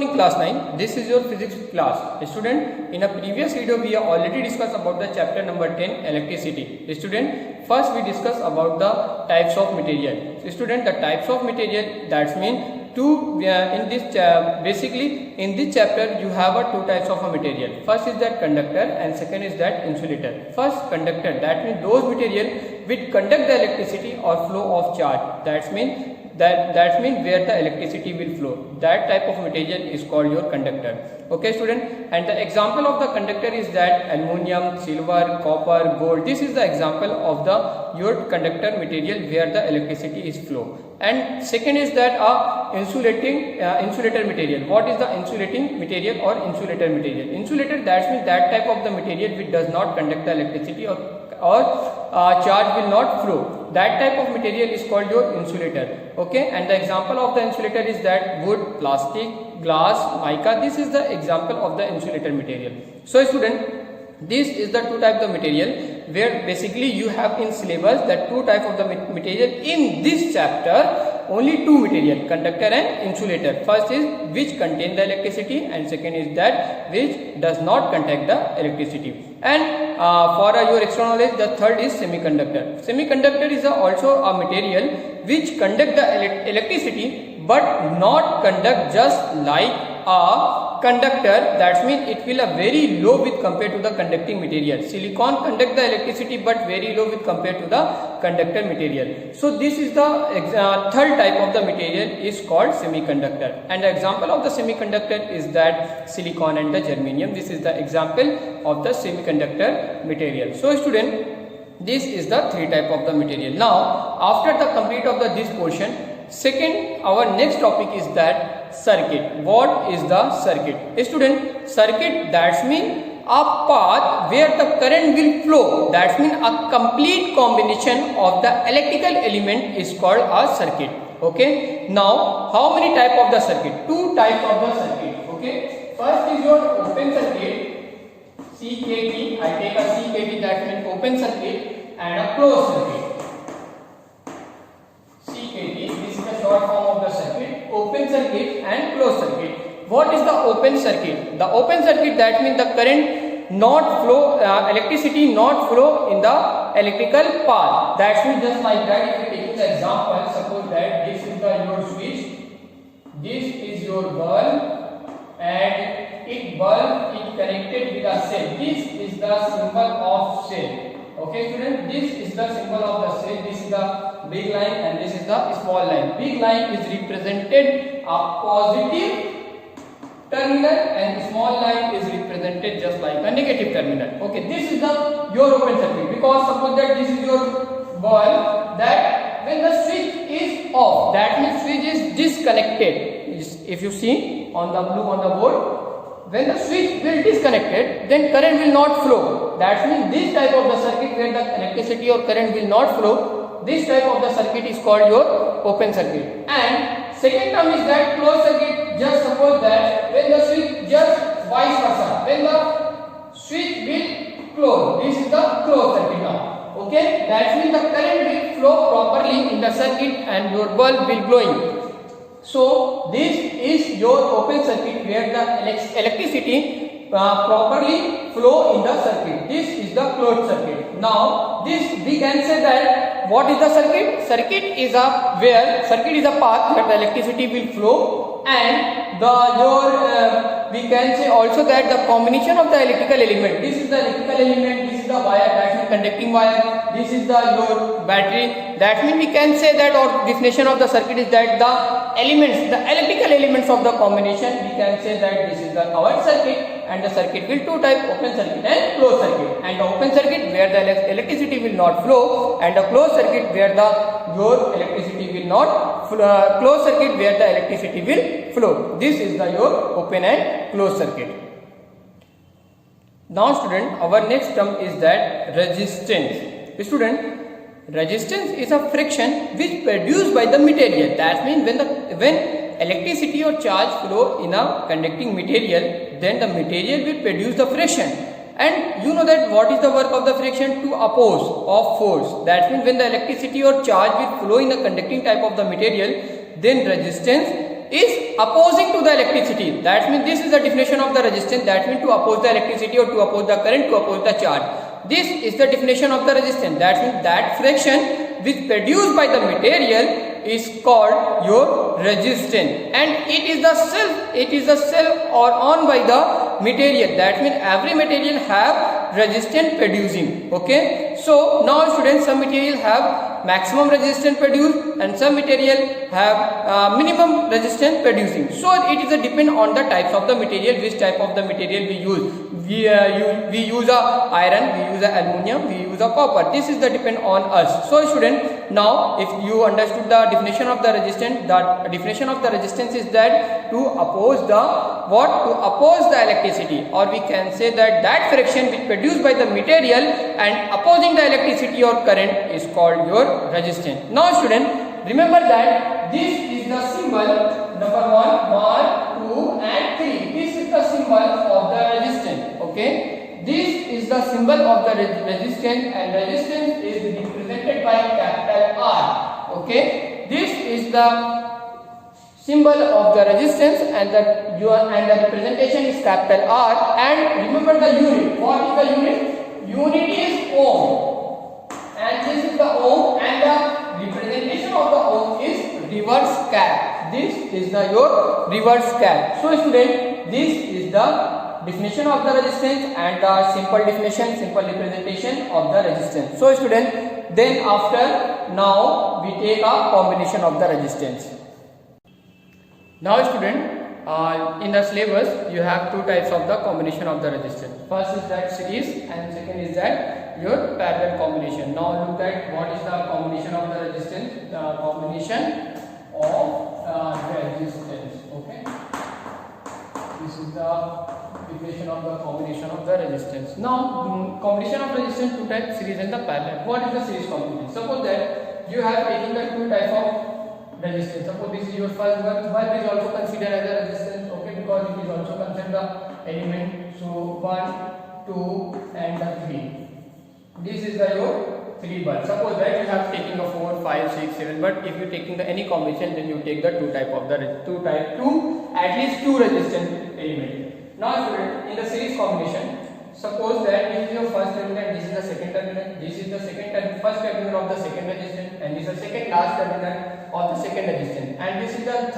morning class 9. This is your physics class. Student, in a previous video we have already discussed about the chapter number 10 electricity. Student, first we discuss about the types of material. Student, the types of material, that's mean basically in this chapter you have two types of a material. First is that conductor and second is that insulator. First, conductor, that means those material which conduct the electricity or flow of charge. That means where the electricity will flow. That type of material is called your conductor. Okay student, and the example of the conductor is that aluminum, silver, copper, gold. This is the example of the your conductor material where the electricity is flow. And second is that insulator material. What is the insulating material or insulator material? Insulator, that means that type of the material which does not conduct the electricity or charge will not flow. That type of material is called your insulator. Okay, and the example of the insulator is that wood, plastic, glass, mica. This is the example of the insulator material. So student, this is the two types of material where basically you have in syllabus that two types of the material. In this chapter only two material, conductor and insulator. First is which contain the electricity and second is that which does not contain the electricity. And for your extra knowledge, the third is semiconductor. Semiconductor is also a material which conduct the electricity but not conduct just like a conductor. That means it will a very low with compared to the conducting material. Silicon conduct the electricity but very low with compared to the conductor material. So this is the third type of the material is called semiconductor. And the example of the semiconductor is that silicon and the germanium. This is the example of the semiconductor material. So student, this is the three type of the material. Now after the complete of this portion, second, our next topic is that circuit. What is the circuit? Student, circuit, that means a path where the current will flow. That means a complete combination of the electrical element is called a circuit. Okay. Now, how many type of the circuit? Two type of the circuit. Okay. First is your open circuit, CKT. I take a CKT, that means open circuit, and a closed circuit. CKT, this is the short form of the circuit, open circuit and closed circuit. What is the open circuit? The open circuit, that means the current not flow, electricity not flow in the electrical path. That means just like that, if you take the example, suppose that this is your switch, this is your bulb, and it bulb is connected with a cell. This is the symbol of cell. Okay student, this is the symbol of the cell. This is the big line and this is the small line. Big line is represented a positive terminal and small line is represented just like a negative terminal. Okay, this is the your open circuit, because suppose that this is your bulb, that when the switch is off, that means switch is disconnected. If you see on the blue on the board, when the switch will disconnected, then current will not flow. That means this type of the circuit where the electricity or current will not flow, this type of the circuit is called your open circuit. And second term is that closed circuit. Just suppose that when the switch, just vice versa, when the switch will close, this is the closed circuit now. Okay, that means the current will flow properly in the circuit and your bulb will glowing. So this is your open circuit where the electricity properly flow in the circuit. This is the closed circuit. Now this we can say that what is the circuit? Circuit is a path where the electricity will flow, and we can say also that the combination of the electrical element. This is the electrical element. This is the wire, that means conducting wire. This is your battery. That means we can say that, or definition of the circuit is that the elements, the electrical elements of the combination, we can say that this is our circuit. And the circuit will two type, open circuit and closed circuit. And the open circuit where the electricity will not flow, and the closed circuit where your electricity will not flow, closed circuit where the electricity will flow. This is your open and closed circuit. Now student, our next term is that resistance. Student, resistance is a friction which produced by the material. That means when electricity or charge flow in a conducting material, then the material will produce the friction. And you know that what is the work of the friction? To oppose of force. That means when the electricity or charge will flow in a conducting type of the material, then resistance is opposing to the electricity. That means this is the definition of the resistance. That means to oppose the electricity or to oppose the current, to oppose the charge. This is the definition of the resistance. That means that friction which produced by the material is called your resistance, and it is the self or on by the material. That means every material have resistance producing. Okay, so now students, some material have maximum resistance produced and some material have minimum resistance producing. So it is a depend on the types of the material, which type of the material we use. We use a iron, we use a aluminum, we use a copper. This is the depend on us. So student, now if you understood the definition of the resistance, the definition of the resistance is that to oppose the what? To oppose the electricity, or we can say that friction which produced by the material and opposing the electricity or current is called your resistance. Now student, remember that this is the symbol number 1, 2 and 3. This is the symbol of the resistance. Okay, this is the symbol of the resistance, and resistance is represented by capital R. Okay, this is the symbol of the resistance, and the representation is capital R. And remember the unit. What is the unit? Unit is ohm, and this is the ohm, and the representation of the ohm is reverse cap. This is your reverse cap. So student, this is the definition of the resistance and the simple definition, simple representation of the resistance. So student, then after, now we take a combination of the resistance. Now student, in the syllabus you have two types of the combination of the resistance. First is that series, and second is that your parallel combination. Now look at what is the combination of the resistance. The combination of resistance. Okay, this is the definition of the combination of the resistance. Now combination of resistance, two types, series and the parallel. What is the series combination? Suppose that you have taken the two type of resistance. Suppose this is your first one. One is also considered as a resistance. Okay, because it is also considered the element. So 1, 2 and the 3. This is the your 3 bulb. Suppose that you have taken a 4, 5, 6, 7. But if you taking the any combination, then you take the two type of the at least two resistance element. Now student, in the series combination, suppose that this is your first terminal, this is the second terminal, this is the first terminal of the second resistance, and this is the second last terminal of the second resistance, and this is the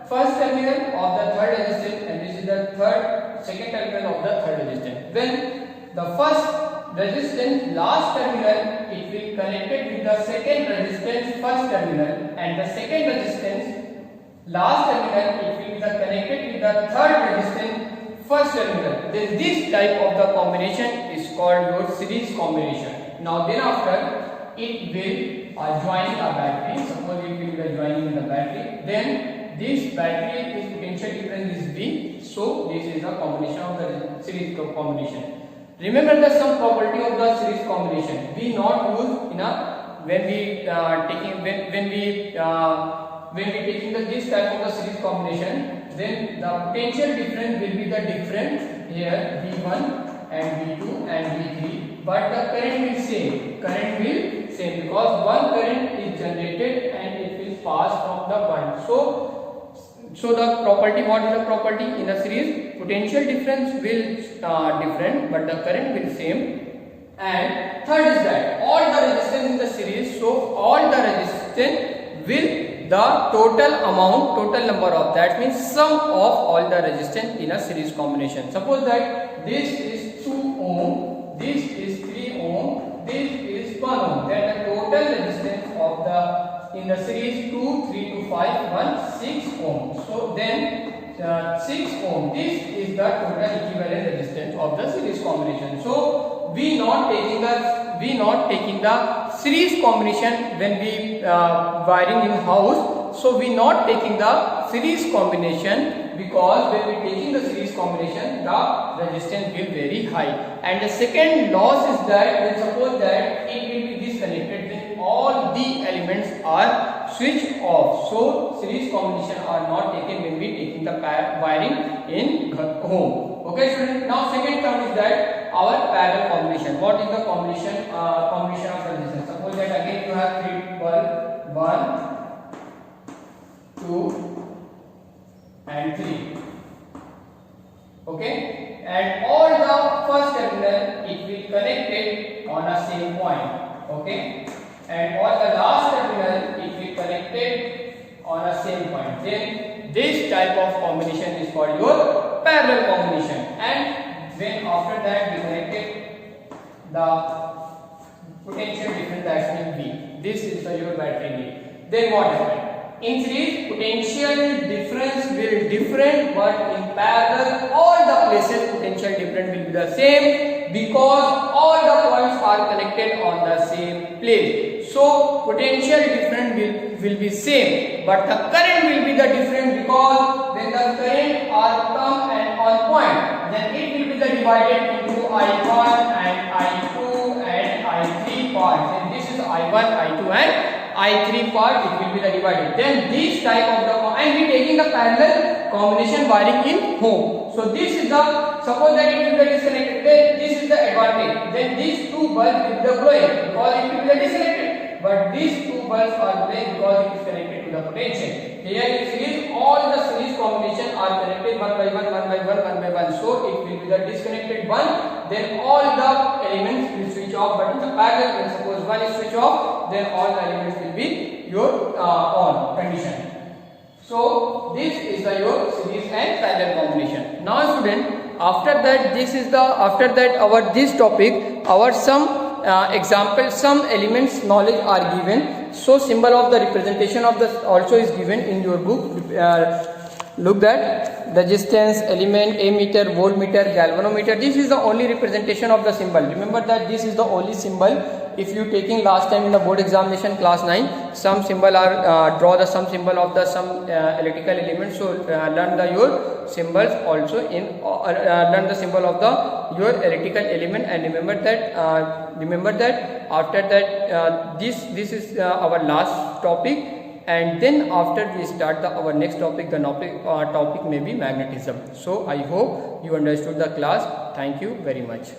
first terminal of the third resistance, and this is the second terminal of the third resistance. When the first resistance last terminal, it will connected with the second resistance first terminal, and the second resistance last terminal, it will be connected with the third resistance first terminal. Then this type of the combination is called your series combination. Now then after, it will join the battery. Suppose it will be joining the battery. Then this battery is potential difference is V. So this is the combination of the series combination. Remember the some property of the series combination. We not use in a when we taking this type of the series combination, then the potential difference will be the difference here V1 and V2 and V3, but the current will same. Because one current is generated and it will pass from the one. So the property, what is the property in the series? Potential difference will different, but the current will same. And third is that all the resistance in the series, so all the resistance will the total number of, that means sum of all the resistance in a series combination. Suppose that this is 2 ohm, this is 3 ohm, this is 1 ohm, then the total resistance of the in the series 2, 3 to 5, 1, 6 ohm. So then 6 ohm, this is the total equivalent resistance of the series combination. So we not taking the series combination when we wiring in house. So we not taking the series combination, because when we taking the series combination, the resistance will very high. And the second loss is that when suppose that it will be disconnected, then all the elements are switched off. So series combination are not taken when we taking the wiring in home. Okay students, now second term is that our parallel combination. What is the combination of resistance? Suppose that again you have 3 bulb, 1, 2 and 3. Okay, and all the first terminal it will connected on a same point. Okay, and all the last terminal it will connected on a same point. Then this type of combination is called your parallel combination. And then after that we connected the potential difference, that will be this is the your battery lead. Then what happened? In series, potential difference will different, but in parallel, all the places potential difference will be the same, because all the points are connected on the same place. So potential difference will be same, but the current will be the different, because when the current are come and on point, then it will be the divided into I1 and I2 and I3 parts. And this is I1, I2 and I3 part, it will be the divided. Then this type of the, and we taking the parallel combination wiring in home. So this is the, suppose that it will be disconnected, then this is the advantage. Then these two bulbs will be glowing because it will be disconnected. But these two bulbs are glowing because it is connected to the potential. Here in series, all the series combination are connected one by one, one by one, one by one. So it will be the disconnected one. Then all the elements will switch off. But in the parallel, when suppose one is switch off, then all the elements will be your on condition. So this is the your series and parallel combination. Now student, after that this is the, after that our this topic, our some example, some elements knowledge are given. So symbol of the representation of the also is given in your book. Look that resistance, element, ammeter, voltmeter, galvanometer. This is the only representation of the symbol. Remember that this is the only symbol. If you taking last time in the board examination class 9, some symbol are draw the some symbol of the some electrical element. So learn the your symbols also in learn the symbol of the your electrical element, and remember that after that this is our last topic. And then after we start our next topic, the topic may be magnetism. So I hope you understood the class. Thank you very much.